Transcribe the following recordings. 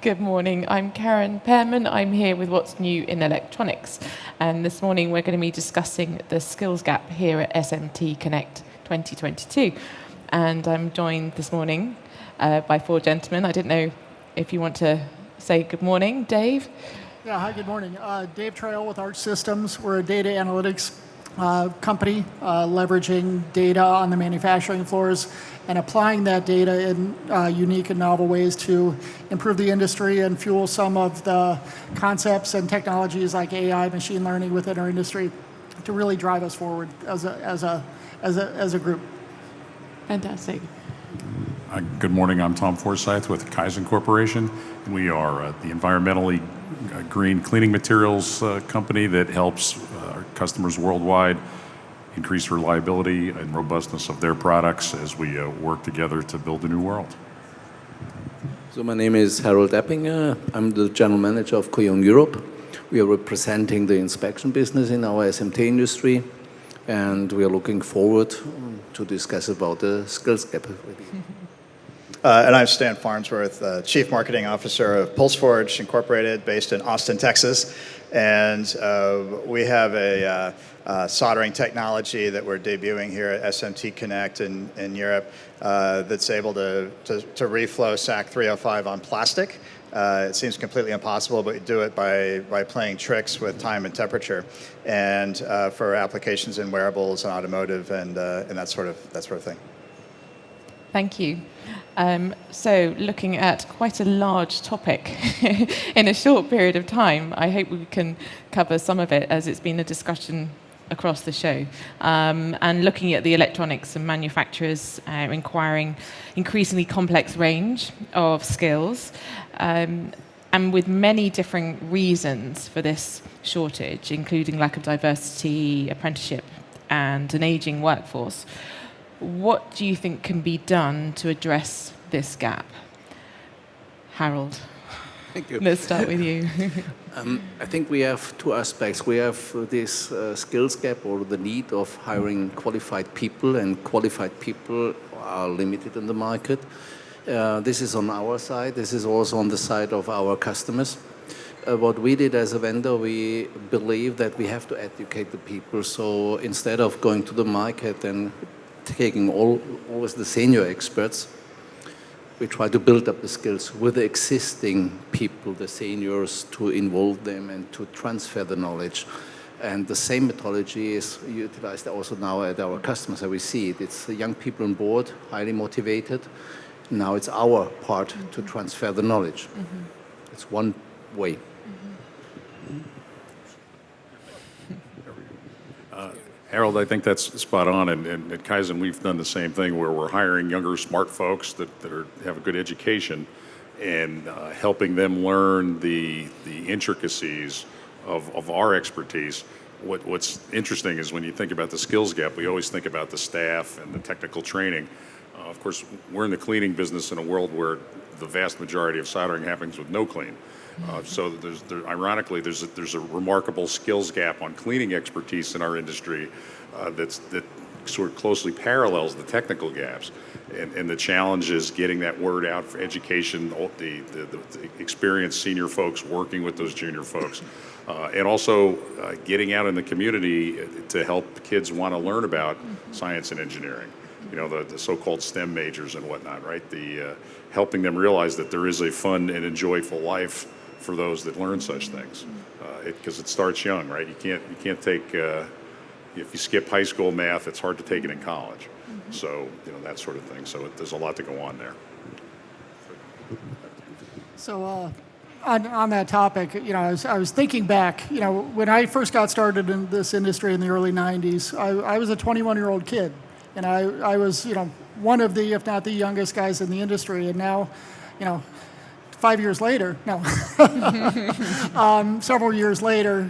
Good morning. I'm Karen Pearman. I'm here with What's New in Electronics. And this morning we're going to be discussing the skills gap here at SMTConnect 2022. And I'm joined this morning by four gentlemen. I didn't know if you want to say good morning. Dave? Yeah, hi, good morning. Dave Trail with Arch Systems. We're a data analytics company leveraging data on the manufacturing floors and applying that data in unique and novel ways to improve the industry and fuel some of the concepts and technologies like AI, machine learning within our industry to really drive us forward as a group. Fantastic. Good morning, I'm Tom Forsythe with Kyzen Corporation. We are the environmentally green cleaning materials company that helps our customers worldwide increase reliability and robustness of their products as we work together to build a new world. So my name is Harald Eppinger. I'm the general manager of Cologne Europe. We are representing the inspection business in our SMT industry, and we are looking forward to discuss about the skills gap. And I'm Stan Farnsworth, Chief Marketing Officer of PulseForge Incorporated, based in Austin, Texas. And we have a soldering technology that we're debuting here at SMTConnect in Europe that's able to reflow SAC 305 on plastic. It seems completely impossible, but we do it by playing tricks with time and temperature, and for applications in wearables and automotive and that sort of thing. Thank you. So looking at quite a large topic in a short period of time, I hope we can cover some of it as it's been a discussion across the show. And looking at the electronics and manufacturers requiring increasingly complex range of skills, and with many different reasons for this shortage, including lack of diversity, apprenticeship, and an aging workforce. What do you think can be done to address this gap? Harold, Thank you. Let's start with you. I think we have two aspects. We have this skills gap, or the need of hiring qualified people, and qualified people are limited in the market. This is on our side. This is also on the side of our customers. What we did as a vendor, we believe that we have to educate the people. So instead of going to the market and taking always the senior experts, we try to build up the skills with the existing people, the seniors, to involve them and to transfer the knowledge. And the same methodology is utilized also now at our customers, as we see it. It's the young people on board, highly motivated. Now it's our part to transfer the knowledge. Mm-hmm. It's one way. Harold, I think that's spot on, and at Kyzen we've done the same thing where we're hiring younger, smart folks that have a good education and helping them learn the intricacies of our expertise. What's interesting is when you think about the skills gap, we always think about the staff and the technical training. Of course, we're in the cleaning business in a world where the vast majority of soldering happens with no clean. So ironically, there's a remarkable skills gap on cleaning expertise in our industry that sort of closely parallels the technical gaps. And the challenge is getting that word out for education, the experienced senior folks working with those junior folks, and also getting out in the community to help kids want to learn about science and engineering. You know, the so-called STEM majors and whatnot, right? Helping them realize that there is a fun and enjoyable life for those that learn such things, because it starts young, right? You can't take if you skip high school math, it's hard to take it in college. Mm-hmm. So that sort of thing. So there's a lot to go on there. So on that topic, I was thinking back, when I first got started in this industry in the early 90s, I was a 21-year-old kid, and I was, one of the, if not the youngest guys in the industry, and now, 5 years later, no, several years later,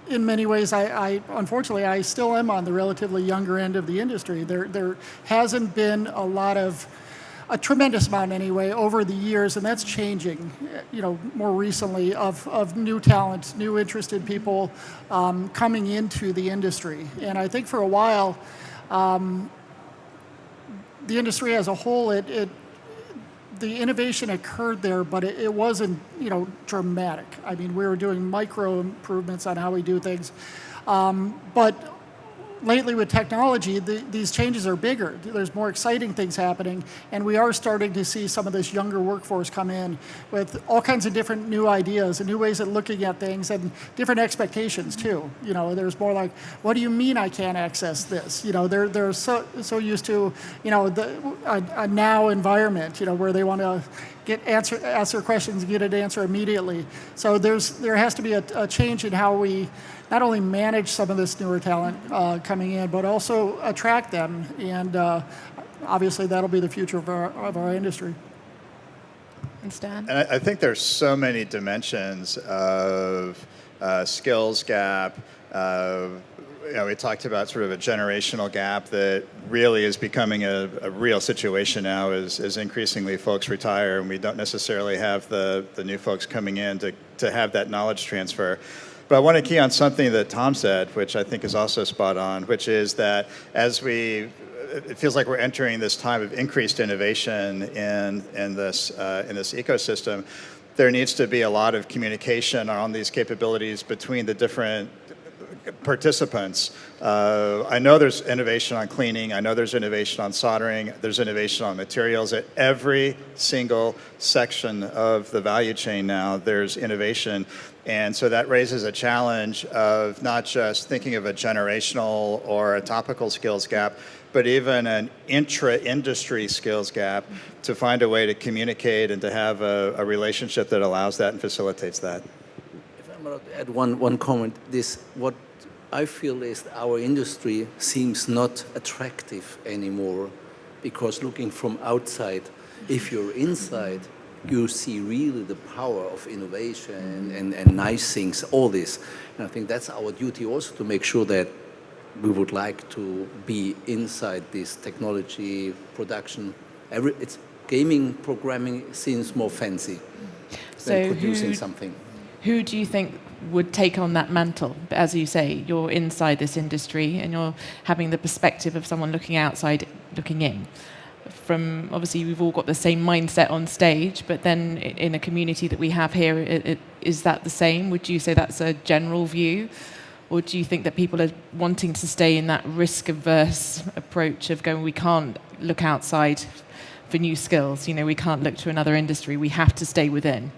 in many ways, I unfortunately, I still am on the relatively younger end of the industry. There hasn't been a tremendous amount anyway, over the years, and that's changing, more recently, of new talent, new interested people coming into the industry. And I think for a while, the industry as a whole, the innovation occurred there, but it wasn't, dramatic. I mean, we were doing micro improvements on how we do things. But lately with technology, these changes are bigger. There's more exciting things happening, and we are starting to see some of this younger workforce come in with all kinds of different new ideas and new ways of looking at things and different expectations too. There's more like, what do you mean I can't access this? They're so used to, a now environment, where they want to ask their questions and get an answer immediately. So there has to be a change in how we not only manage some of this newer talent coming in, but also attract them. And obviously, that'll be the future of our industry. And Stan? And I think there's so many dimensions of skills gap. We talked about sort of a generational gap that really is becoming a real situation now as increasingly folks retire, and we don't necessarily have the new folks coming in to have that knowledge transfer. But I want to key on something that Tom said, which I think is also spot on, which is that it feels like we're entering this time of increased innovation in this ecosystem. There needs to be a lot of communication on these capabilities between the different participants. I know there's innovation on cleaning. I know there's innovation on soldering. There's innovation on materials. At every single section of the value chain now, there's innovation. And so that raises a challenge of not just thinking of a generational or a topical skills gap, but even an intra-industry skills gap to find a way to communicate and to have a relationship that allows that and facilitates that. If I'm allowed to add one comment, what I feel is our industry seems not attractive anymore, because looking from outside, if you're inside, you see really the power of innovation and nice things, all this. And I think that's our duty also, to make sure that we would like to be inside this technology production. It's gaming, programming seems more fancy than producing something. Who do you think would take on that mantle? As you say, you're inside this industry and you're having the perspective of someone looking outside, looking in. From obviously, we've all got the same mindset on stage, but then in a community that we have here, is that the same? Would you say that's a general view? Or do you think that people are wanting to stay in that risk-averse approach of going, we can't look outside for new skills, we can't look to another industry, we have to stay within?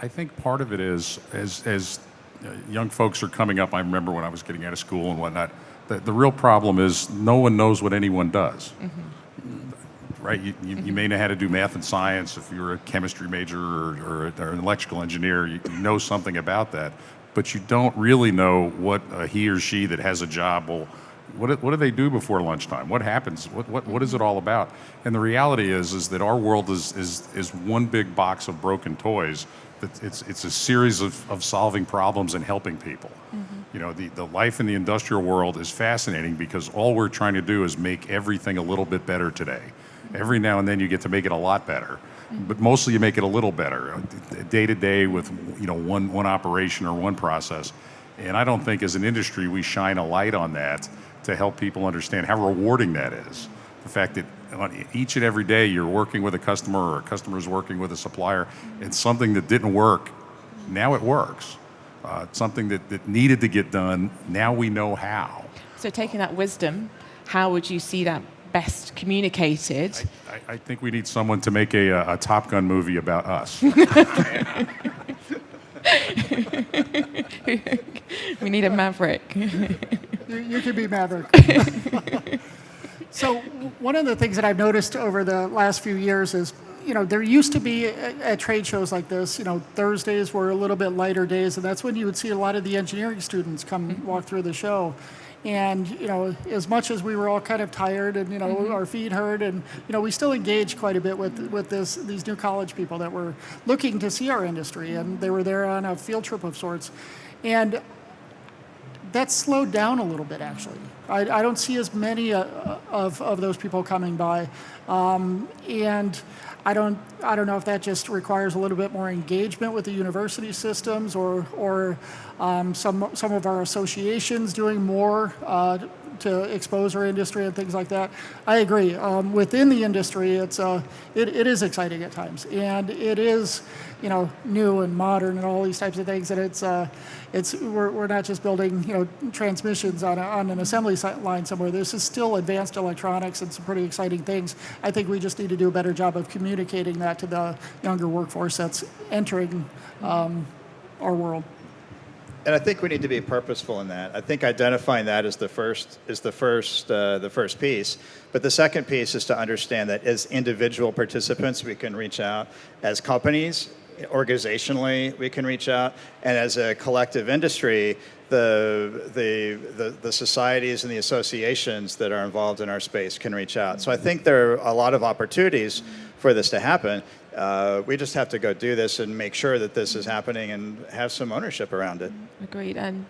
I think part of it is, as young folks are coming up, I remember when I was getting out of school and whatnot, the real problem is no one knows what anyone does. Mm-hmm. Right? You may know how to do math and science. If you're a chemistry major or an electrical engineer, you know something about that. But you don't really know what he or she that has a job will. What do they do before lunchtime? What happens? What is it all about? And the reality is that our world is one big box of broken toys. It's a series of solving problems and helping people. Mm-hmm. The life in the industrial world is fascinating because all we're trying to do is make everything a little bit better today. Every now and then you get to make it a lot better, but mostly you make it a little better, day to day with one operation or one process. And I don't think as an industry we shine a light on that to help people understand how rewarding that is. The fact that each and every day you're working with a customer or a customer's working with a supplier, and something that didn't work, now it works. Something that needed to get done, now we know how. So taking that wisdom, how would you see that best communicated? I think we need someone to make a Top Gun movie about us. We need a Maverick. You can be Maverick. So one of the things that I've noticed over the last few years is, there used to be at trade shows like this, Thursdays were a little bit lighter days, and that's when you would see a lot of the engineering students come walk through the show. And, as much as we were all kind of tired and, our feet hurt, and, we still engaged quite a bit with these new college people that were looking to see our industry, and they were there on a field trip of sorts. And that's slowed down a little bit, actually. I don't see as many of those people coming by. And I don't know if that just requires a little bit more engagement with the university systems or some of our associations doing more to expose our industry and things like that. I agree. Within the industry, it is exciting at times, and it is, new and modern and all these types of things. And we're not just building, transmissions on an assembly line somewhere. This is still advanced electronics and some pretty exciting things. I think we just need to do a better job of communicating that to the younger workforce that's entering our world. And I think we need to be purposeful in that. I think identifying that is the first piece. But the second piece is to understand that as individual participants, we can reach out. As companies, organizationally, we can reach out. And as a collective industry, the societies and the associations that are involved in our space can reach out. So I think there are a lot of opportunities for this to happen. We just have to go do this and make sure that this is happening and have some ownership around it. Agreed. And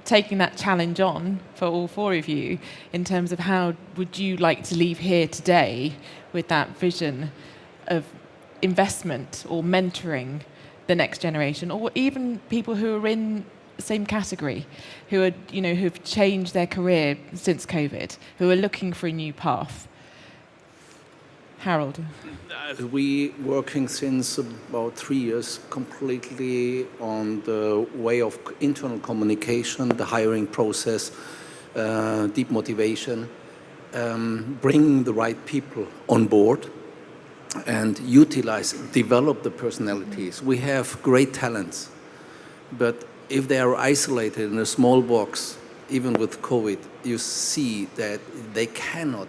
taking that challenge on for all four of you in terms of how would you like to leave here today with that vision of investment or mentoring the next generation, or even people who are in the same category, who are, who've changed their career since COVID, who are looking for a new path. Harald. We working since about 3 years completely on the way of internal communication, the hiring process, deep motivation, bringing the right people on board and develop the personalities. We have great talents, but if they are isolated in a small box, even with COVID, you see that they cannot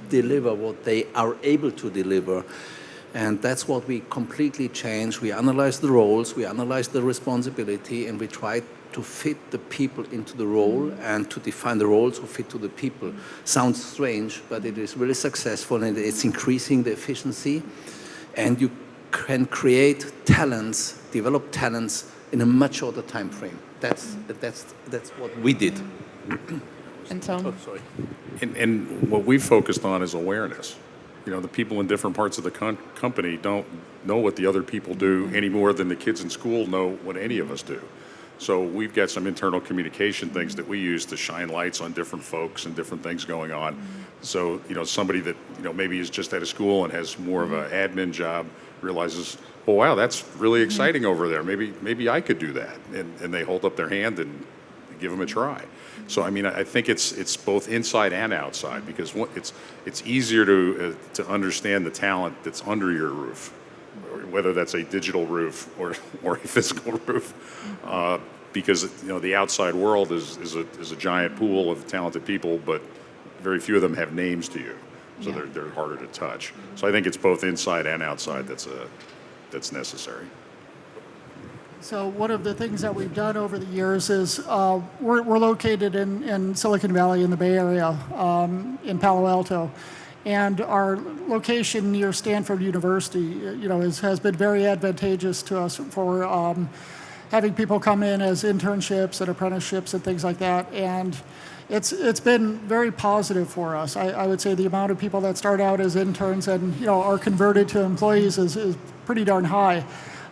deliver what they are able to deliver. And that's what we completely changed. We analyzed the roles, we analyzed the responsibility, and we tried to fit the people into the role and to define the roles who fit to the people. Sounds strange, but it is really successful, and it's increasing the efficiency. And you can create talents, develop talents in a much shorter time frame. That's what we did. And Tom? Oh, sorry. And what we focused on is awareness. The people in different parts of the company don't know what the other people do any more than the kids in school know what any of us do. So we've got some internal communication things that we use to shine lights on different folks and different things going on. So, somebody that, maybe is just out of school and has more of an admin job realizes, oh, wow, that's really exciting over there. Maybe I could do that. And they hold up their hand and give them a try. So I think it's both inside and outside, because it's easier to understand the talent that's under your roof, whether that's a digital roof or a physical roof, because the outside world is a giant pool of talented people, but very few of them have names to you, so they're harder to touch. So I think it's both inside and outside that's necessary. So one of the things that we've done over the years is we're located in Silicon Valley in the Bay Area, in Palo Alto. And our location near Stanford University, has been very advantageous to us for having people come in as internships and apprenticeships and things like that. And it's been very positive for us. I would say the amount of people that start out as interns and are converted to employees is pretty darn high.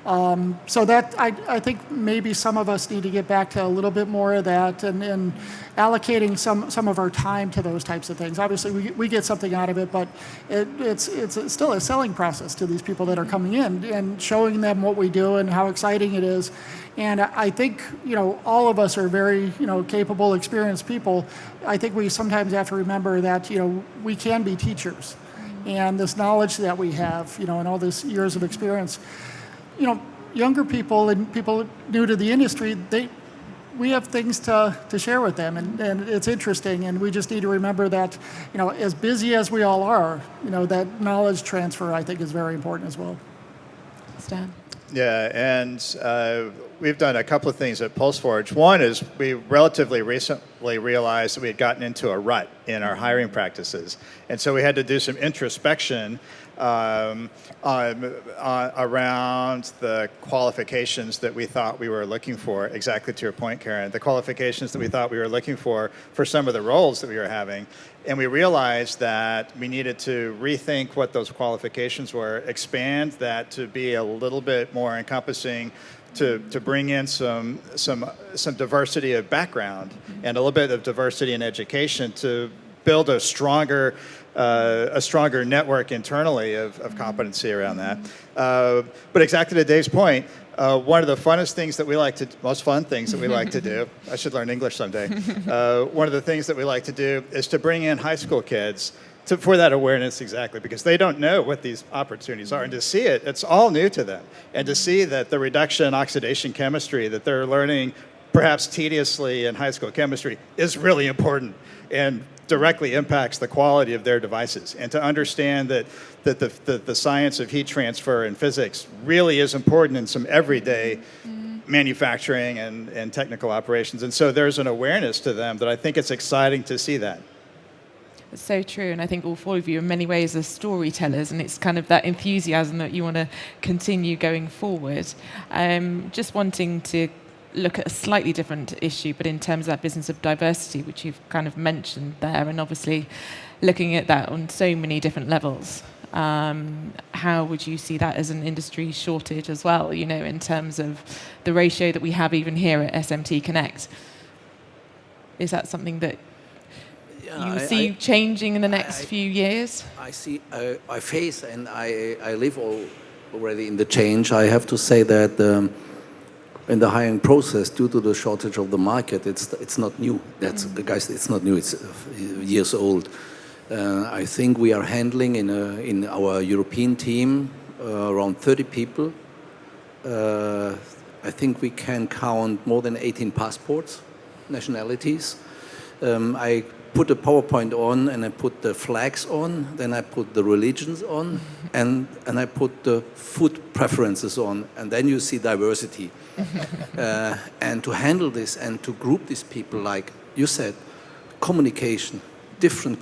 So that I think maybe some of us need to get back to a little bit more of that and allocating some of our time to those types of things. Obviously, we get something out of it, but it's still a selling process to these people that are coming in and showing them what we do and how exciting it is. And I think all of us are very capable, experienced people. I think we sometimes have to remember that we can be teachers, and this knowledge that we have, and all this years of experience. Younger people and people new to the industry, we have things to share with them, and it's interesting, and we just need to remember that, as busy as we all are, that knowledge transfer, I think, is very important as well. Stan? Yeah, and we've done a couple of things at PulseForge. One is we relatively recently realized that we had gotten into a rut in our hiring practices, and so we had to do some introspection around the qualifications that we thought we were looking for, exactly to your point, Karen, the qualifications that we thought we were looking for some of the roles that we were having. And we realized that we needed to rethink what those qualifications were, expand that to be a little bit more encompassing to bring in some diversity of background and a little bit of diversity in education to build a stronger network internally of competency around that. But exactly to Dave's point, one of the most fun things that we like to do, I should learn English someday. One of the things that we like to do is to bring in high school kids for that awareness, exactly, because they don't know what these opportunities are. And to see it, it's all new to them. And to see that the reduction oxidation chemistry that they're learning perhaps tediously in high school chemistry is really important and directly impacts the quality of their devices. And to understand that the science of heat transfer and physics really is important in some everyday manufacturing and technical operations. And so there's an awareness to them that I think it's exciting to see that. It's so true, and I think all four of you in many ways are storytellers, and it's kind of that enthusiasm that you want to continue going forward. Just wanting to look at a slightly different issue, but in terms of that business of diversity, which you've kind of mentioned there, and obviously looking at that on so many different levels. How would you see that as an industry shortage as well, in terms of the ratio that we have even here at SMTConnect? Is that something that you see changing in the next few years? I see, I face, and I live already in the change. I have to say that in the hiring process, due to the shortage of the market, it's not new. Guys, it's not new. It's years old. I think we are handling in our European team around 30 people. I think we can count more than 18 passports, nationalities. I put a PowerPoint on, and I put the flags on, then I put the religions on, and I put the food preferences on, and then you see diversity. And to handle this and to group these people, like you said, communication, different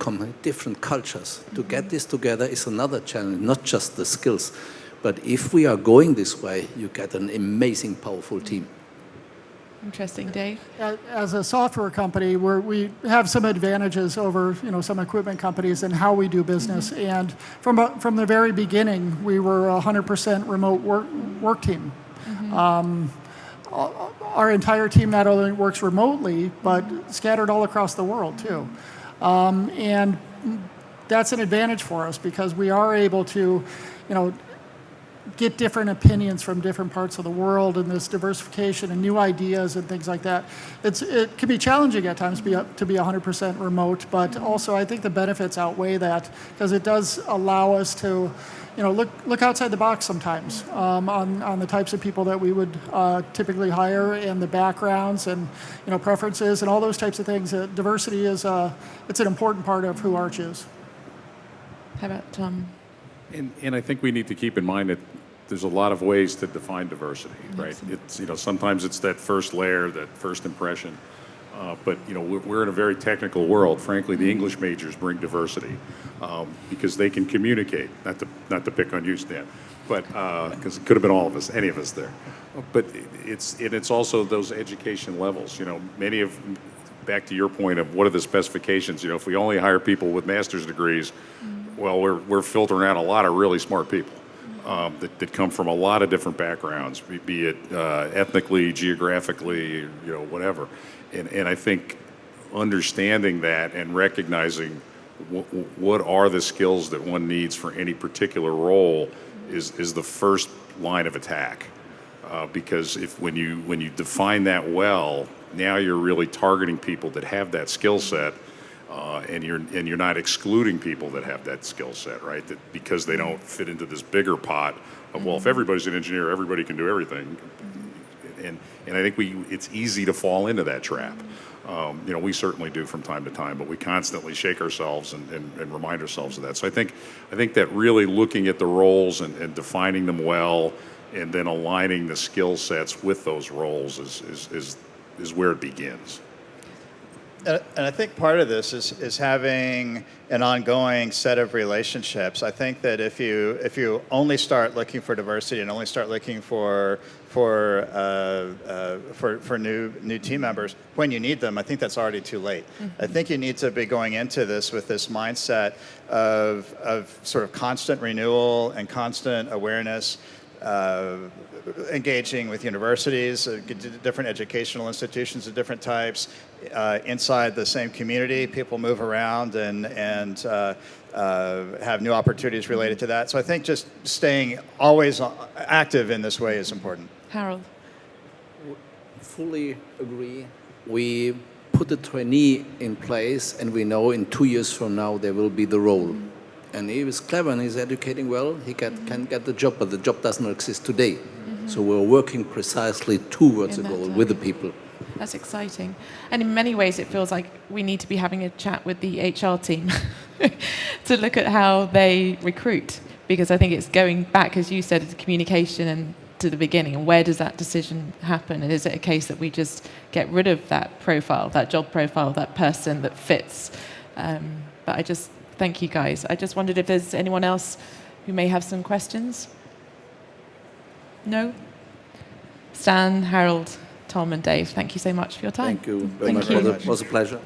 cultures. To get this together is another challenge, not just the skills. But if we are going this way, you get an amazing, powerful team. Interesting, Dave. As a software company, we have some advantages over some equipment companies in how we do business. And from the very beginning, we were a 100% remote work team. Our entire team not only works remotely, but scattered all across the world too. And that's an advantage for us because we are able to, get different opinions from different parts of the world, and this diversification and new ideas and things like that. It can be challenging at times to be 100% remote, but also I think the benefits outweigh that because it does allow us to, look outside the box sometimes on the types of people that we would typically hire and the backgrounds and preferences and all those types of things. Diversity is it's an important part of who Arch is. How about Tom? And I think we need to keep in mind that there's a lot of ways to define diversity, right? It's sometimes it's that first layer, that first impression, but we're in a very technical world. Frankly, the English majors bring diversity because they can communicate. Not to pick on you, Stan, but because it could have been all of us, any of us there. But it's also those education levels. Back to your point of what are the specifications. If we only hire people with master's degrees. Well, we're filtering out a lot of really smart people that come from a lot of different backgrounds, be it ethnically, geographically, whatever. And I think understanding that and recognizing what are the skills that one needs for any particular role is the first line of attack. Because when you define that well, now you're really targeting people that have that skill set. And you're not excluding people that have that skill set, right? That because they don't fit into this bigger pot of if everybody's an engineer, everybody can do everything. And I think it's easy to fall into that trap. We certainly do from time to time, but we constantly shake ourselves and remind ourselves of that. So I think that really looking at the roles and defining them well, and then aligning the skill sets with those roles is where it begins. And I think part of this is having an ongoing set of relationships. I think that if you only start looking for diversity and only start looking for new team members when you need them, I think that's already too late. I think you need to be going into this with this mindset of sort of constant renewal and constant awareness engaging with universities, different educational institutions of different types. Inside the same community, people move around and have new opportunities related to that. So I think just staying always active in this way is important. Harald. Fully agree. We put the trainee in place, and we know in 2 years from now there will be the role. And he is clever and he's educating well, he can get the job, but the job doesn't exist today. So we're working precisely towards the goal with the people. That's exciting. And in many ways, it feels like we need to be having a chat with the HR team to look at how they recruit, because I think it's going back, as you said, to communication and to the beginning, and where does that decision happen? And is it a case that we just get rid of that profile, that job profile, that person that fits? But I just thank you guys. I just wondered if there's anyone else who may have some questions. No? Stan, Harald, Tom and Dave, thank you so much for your time. Thank you very much. It was a pleasure.